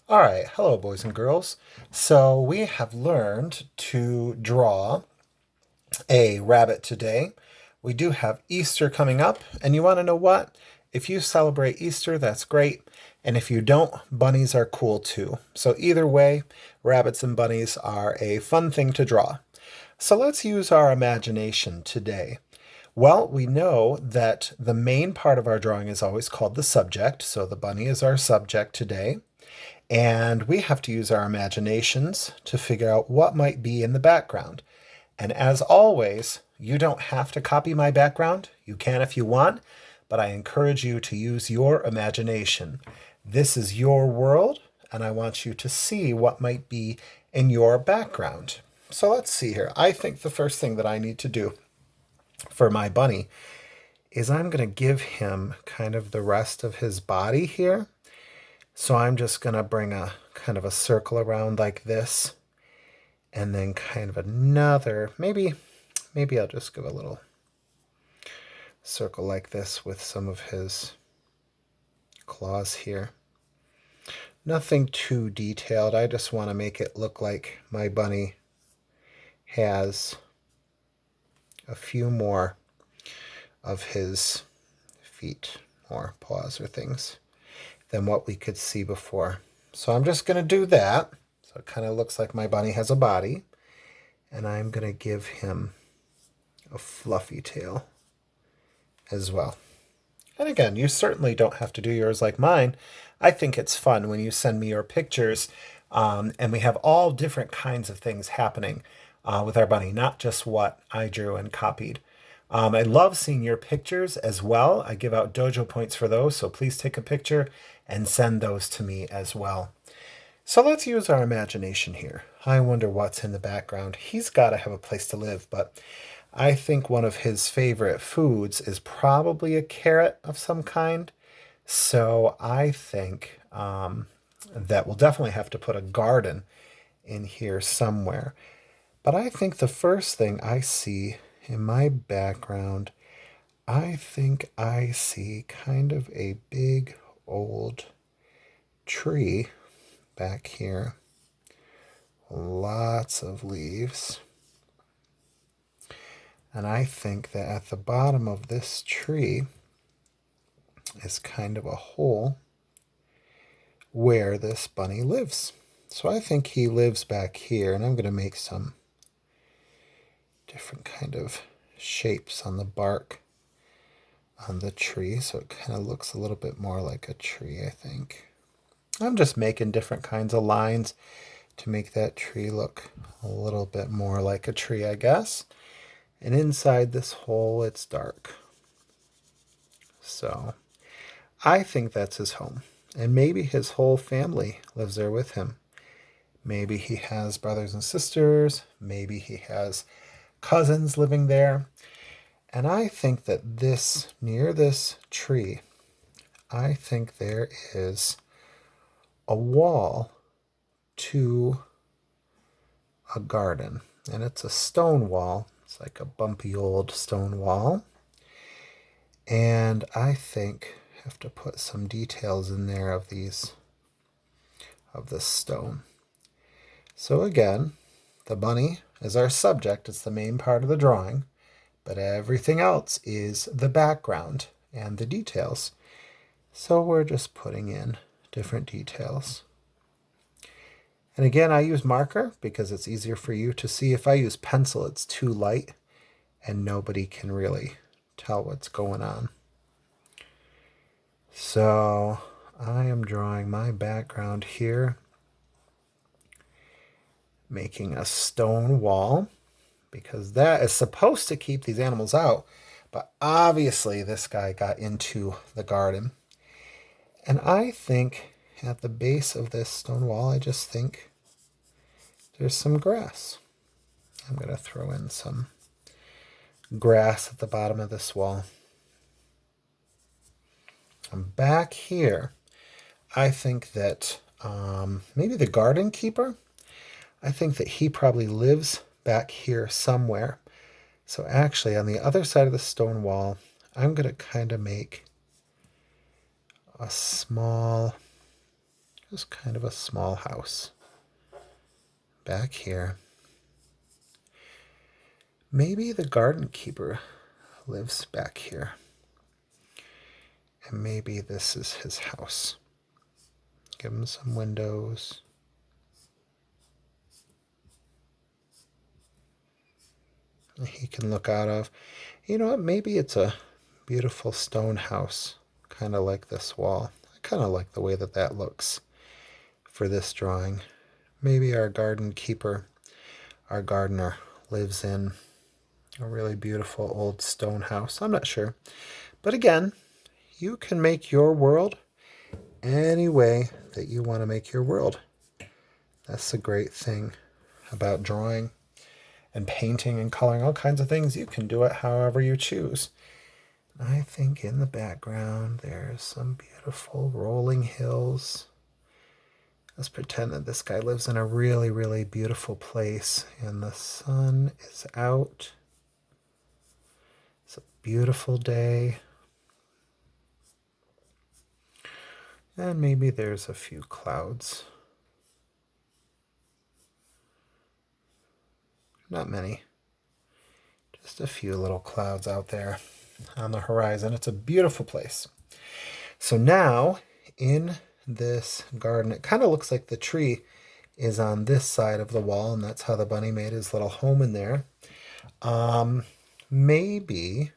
All right, hello, boys and girls. So we have learned to draw a rabbit today. We do have Easter coming up, and you want to know what? If you celebrate Easter, that's great. And if you don't, bunnies are cool too. So either way, rabbits and bunnies are a fun thing to draw. So let's use our imagination today. Well, we know that the main part of our drawing is always called the subject. So the bunny is our subject today. And we have to use our imaginations to figure out what might be in the background. And as always, you don't have to copy my background. You can if you want, but I encourage you to use your imagination. This is your world, and I want you to see what might be in your background. So let's see here. I think the first thing that I need to do for my bunny is I'm going to give him kind of the rest of his body here. So I'm just going to bring a kind of a circle around like this, and then kind of another, maybe I'll just give a little circle like this with some of his claws here. Nothing too detailed. I just want to make it look like my bunny has a few more of his feet or paws or things than what we could see before. So I'm just going to do that. So it kind of looks like my bunny has a body. And I'm going to give him a fluffy tail as well. And again, you certainly don't have to do yours like mine. I think it's fun when you send me your pictures, and we have all different kinds of things happening with our bunny, not just what I drew and copied. I love seeing your pictures as well. I give out dojo points for those, so please take a picture and send those to me as well. So let's use our imagination here. I wonder what's in the background. He's got to have a place to live, but I think one of his favorite foods is probably a carrot of some kind. So I think that we'll definitely have to put a garden in here somewhere. But I think the first thing I see in my background, I think I see kind of a big old tree back here. Lots of leaves. And I think that at the bottom of this tree is kind of a hole where this bunny lives. So I think he lives back here, and I'm going to make some different kind of shapes on the bark on the tree, so it kind of looks a little bit more like a tree, I think. I'm just making different kinds of lines to make that tree look a little bit more like a tree, I guess. And inside this hole, it's dark. So I think that's his home. And maybe his whole family lives there with him. Maybe he has brothers and sisters. Maybe he has cousins living there. And I think that near this tree, I think there is a wall to a garden. And it's a stone wall. It's like a bumpy old stone wall. And I think I have to put some details in there of this stone. So again, the bunny is our subject. It's the main part of the drawing, but everything else is the background and the details. So we're just putting in different details. And again, I use marker because it's easier for you to see. If I use pencil, it's too light and nobody can really tell what's going on. So I am drawing my background here, making a stone wall, because that is supposed to keep these animals out. But obviously this guy got into the garden. And I think at the base of this stone wall, I just think there's some grass. I'm going to throw in some grass at the bottom of this wall. And back here, I think that maybe the garden keeper, I think that he probably lives back here somewhere. So actually, on the other side of the stone wall, I'm going to kind of make a small Just kind of a small house. Back here. Maybe the garden keeper lives back here. And maybe this is his house. Give him some windows. He can look out of. You know what? Maybe it's a beautiful stone house, kind of like this wall. I kind of like the way that that looks for this drawing. Maybe our garden keeper, our gardener, lives in a really beautiful old stone house. I'm not sure. But again, you can make your world any way that you want to make your world. That's the great thing about drawing and painting and coloring, all kinds of things. You can do it however you choose. I think in the background there's some beautiful rolling hills. Let's pretend that this guy lives in a really, really beautiful place and the sun is out. It's a beautiful day. And maybe there's a few clouds. Not many. Just a few little clouds out there on the horizon. It's a beautiful place. So now in this garden, it kind of looks like the tree is on this side of the wall, and that's how the bunny made his little home in there. Maybe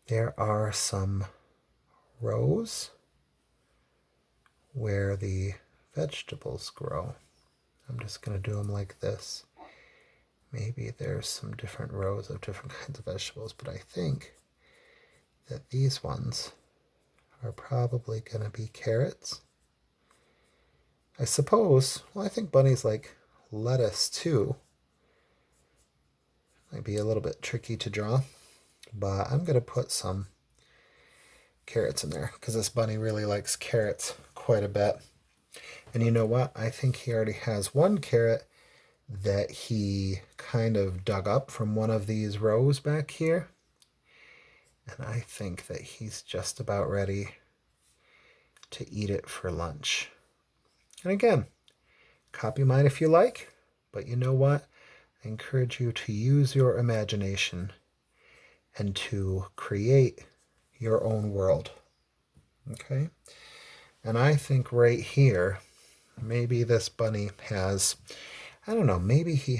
there are some rows where the vegetables grow. I'm just going to do them like this. Maybe there's some different rows of different kinds of vegetables, but I think that these ones are probably going to be carrots. I suppose, well, I think bunnies like lettuce too. Might be a little bit tricky to draw, but I'm going to put some carrots in there because this bunny really likes carrots quite a bit. And you know what? I think he already has one carrot that he kind of dug up from one of these rows back here. And I think that he's just about ready to eat it for lunch. And again, copy mine if you like, but you know what? I encourage you to use your imagination and to create your own world. Okay? And I think right here, maybe this bunny has, I don't know, maybe he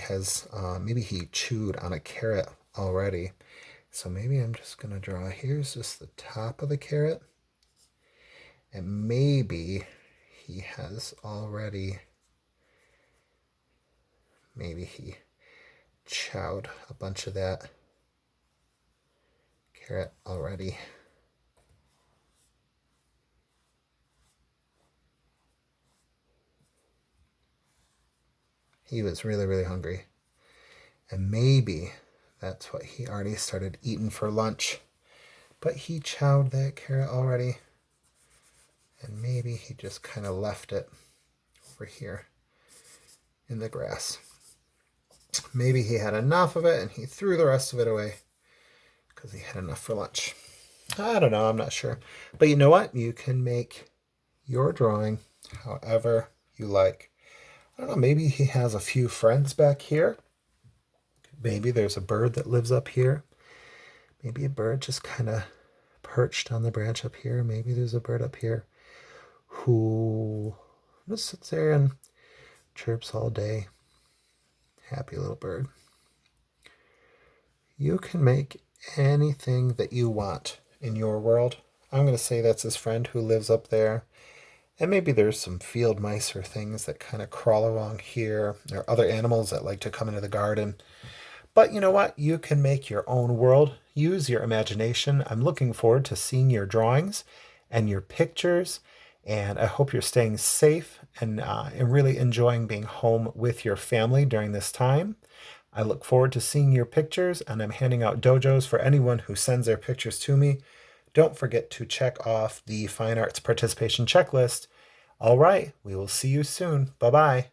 chewed on a carrot already. So maybe I'm just going to draw, here's just the top of the carrot. And maybe he has already, maybe he chowed a bunch of that carrot already. He was really, really hungry. And maybe that's what he already started eating for lunch. But he chowed that carrot already. And maybe he just kind of left it over here in the grass. Maybe he had enough of it and he threw the rest of it away because he had enough for lunch. I don't know, I'm not sure. But you know what? You can make your drawing however you like. I don't know, maybe he has a few friends back here. Maybe there's a bird that lives up here. Maybe a bird just kind of perched on the branch up here. Maybe there's a bird up here who just sits there and chirps all day. Happy little bird. You can make anything that you want in your world. I'm going to say that's his friend who lives up there. And maybe there's some field mice or things that kind of crawl along here. There are other animals that like to come into the garden. But you know what? You can make your own world. Use your imagination. I'm looking forward to seeing your drawings and your pictures. And I hope you're staying safe and really enjoying being home with your family during this time. I look forward to seeing your pictures, and I'm handing out dojos for anyone who sends their pictures to me. Don't forget to check off the Fine Arts Participation Checklist. All right, we will see you soon. Bye-bye.